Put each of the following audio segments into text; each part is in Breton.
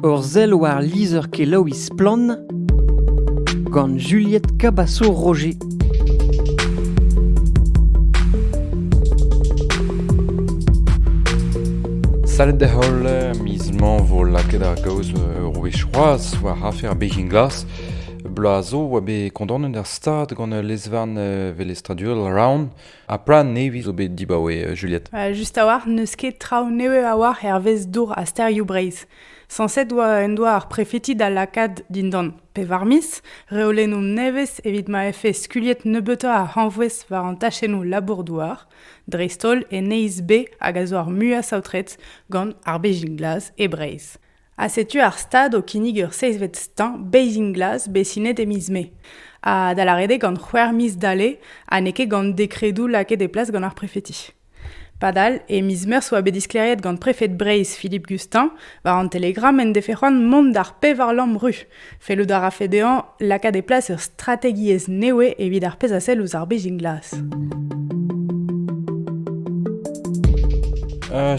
Ur zel war lizer ke Lois Plan gant Juliette Cabasso-Roger. Salet da hol, mizman vo laket ar gaoz roue chroaz war hafer Beijing Glass. Blazo oa be kondanet ar stad gant lezvan velestraduel round. A plan nevi zo be dibaoe, Juliette. Just a war, neus ket trao neue a war hervez dour a sterioù breiz. Sanset doa ar prefeti da lakad dindan pe varmis, reolennoù nevez evit ma efe skuliet nebeutañ a hanvouez war an tachennoù labour-douar, dreistol e neiz be hag a zo ar mua saotret gant ar Beijing Glass e breiz. A setu ar stad o kinnig ur seizvet stin Beijing Glass besinet e miz me. A da la rede gant c'hwer miz dale a neke gant dekredou laket e plas gant ar prefeti. Padal, e miz meurs oa bet diskleriet gant prefet Breiz Philippe Gustin, war an telegram en defec'hoant mont d'ar pe war lam ru. Fellout ar afedean lakaat e plas ur strategiez neue evit ar pez a sell ouz ar Beijing Glass.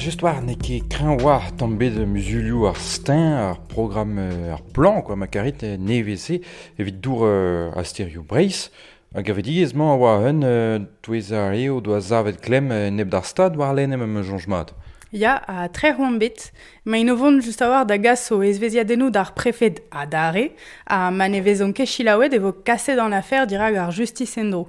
Just war neke kreñ war tambet musulioù ar steñ, ar program ar plan, quoi, ma karit neveze evit dour a sterioù Breiz. Hag avediezman a oa un touez ar eo doa zavet klem neb d'ar stad war lennem am jonjmat. Ya, a tre c'hoant bet, ma inovon just a war da gas o ezveziadennoù d'ar prefet a dare, a ma ne vezon ket chilaouet evo kaset an afer dirag ar justice endro.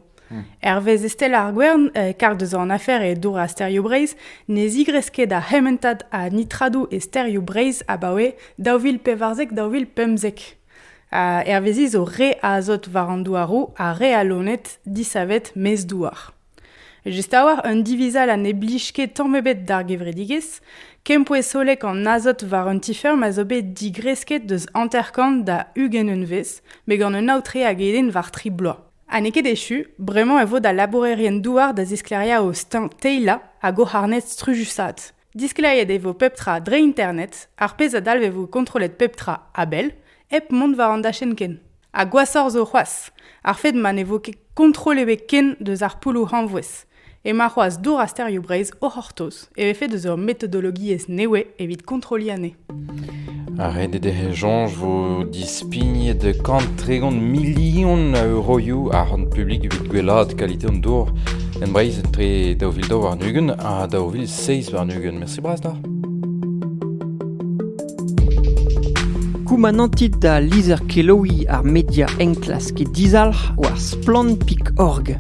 Hervez estel ar gwern, kar deus an afer e dour a sterioù Breiz, ne zigresket a hemmentad a nitradou e sterioù Breiz a baoe daouvil pevarzek daouvil pemzek. Hervezi zo re a azot war an douarou a re a lonet disavet mez douar. Just a war un divizal an e blijket tammebet d'ar gevredigez, kempo e solek an azot war un tifer ma zo bet digresket deus anterkant da ugen un vez, me gant un aotre a geden war tri bloa. Ha neke dechu, bremañ e vo da labourerien douar da ziskleria o steñ teila a go harnet strujusat. Diskleriet e vo peptra dre internet, ar pez a dalve vo kontrolet peptra abel, ep mont war an dachen ken. A gwasor zo c'hoaz, ar fet man evo ket kontrole bet ken deus ar poulou hanvouez. E ma c'hoaz dour a sterioù Breiz o c'hortoz, e vefe deus ur metodologiez neue evit kontroli ane. Arret de jonj vo dispignet de kant tregont milion euroioù ar rand publik evit gwelat kalite an dour en Breiz tre daouvil daou war nugen a daouvil 6 war nugen. Merci braz da. Koumanantit da lizer ke Loï ar media enklas ket dizalc'h war splan.org.